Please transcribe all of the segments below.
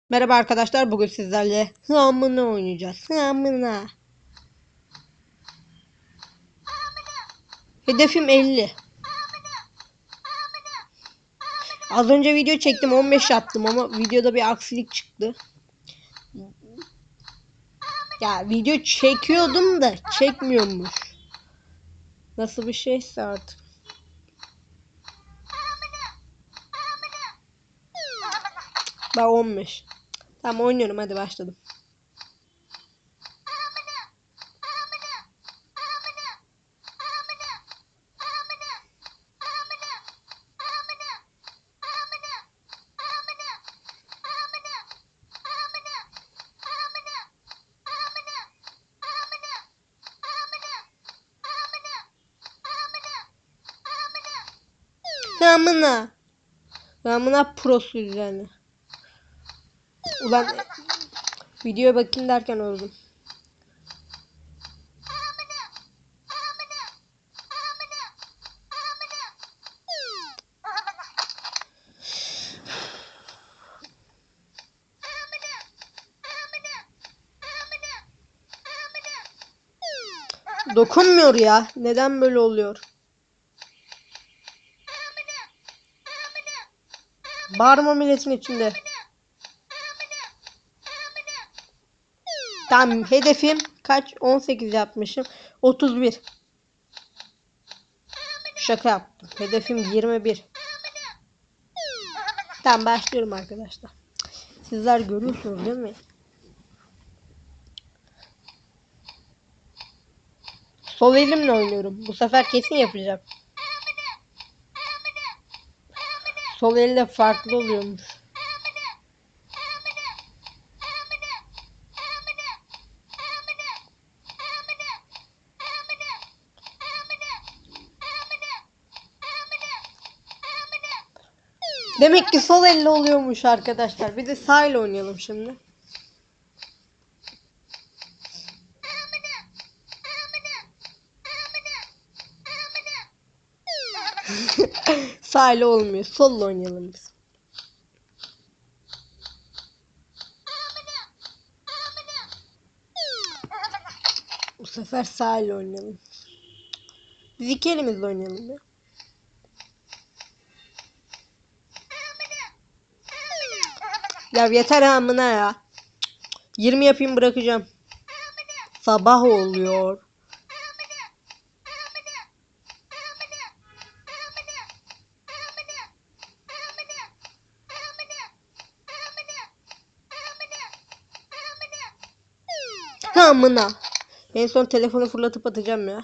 Merhaba arkadaşlar, bugün sizlerle Hıamına oynayacağız. Hıamına. Hedefim 50. Az önce video çektim, 15 yaptım ama videoda bir aksilik çıktı. Ya video çekiyordum da çekmiyormuş. Nasıl bir şeyse artık. Daha 15. Tamam, oynuyorum, hadi başladım. Hıamına. Hıamına prosuyuz yani. Ulan videoya bakayım derken öldüm. Dokunmuyor ya. Neden böyle oluyor? Bağırma milletin içinde. Tamam, hedefim kaç? 18 yapmışım. 31. Şaka yaptım. Hedefim 21. Tamam, başlıyorum arkadaşlar. Sizler görüyorsunuz değil mi? Sol elimle oynuyorum. Bu sefer kesin yapacağım. Sol elde farklı oluyormuş. Demek ki sol elle oluyormuş arkadaşlar. Bir de sağ ile oynayalım şimdi. Sağ ile olmuyor. Solla oynayalım biz. Bu sefer sağ ile oynayalım. Biz iki elimizle oynayalım ya. Ya yeter amına ya. 20 yapayım, bırakacağım. Sabah oluyor. Amına. En son telefonu fırlatıp atacağım ya.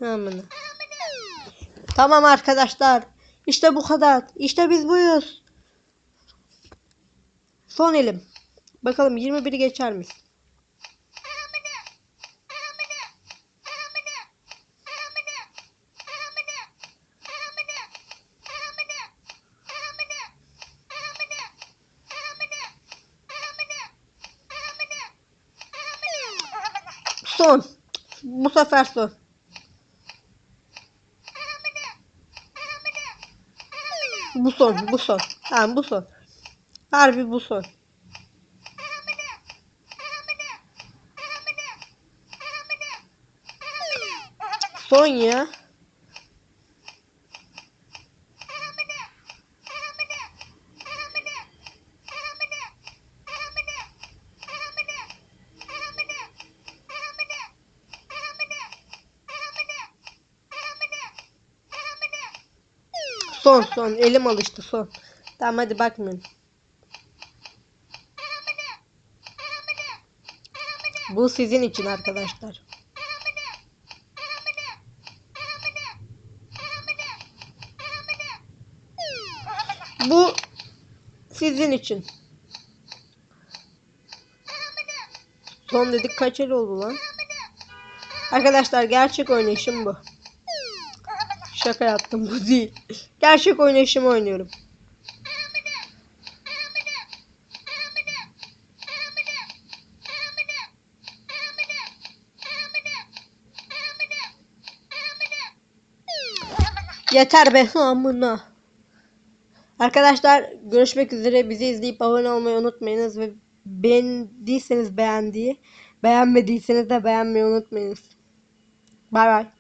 Amına. Tamam arkadaşlar. İşte bu kadar. İşte biz buyuz. Son elim. Bakalım 21'i geçer mi? Son. Bu sefer son. Bu son. Bu son. Tamam, bu son. Harbi bu son. Son ya. Son. Elim alıştı, son. Tamam, hadi bakmayın. Bu sizin için arkadaşlar. Bu sizin için. Son dedik, kaç el oldu lan? Arkadaşlar gerçek oynayışım bu. Şaka yaptım, bu değil. Gerçek oynayışımı oynuyorum. Yeter be Hıamına. Arkadaşlar görüşmek üzere. Bizi izleyip abone olmayı unutmayınız ve beğendiyseniz beğenmeyi, beğenmediyseniz de beğenmeyi unutmayınız. Bay bay.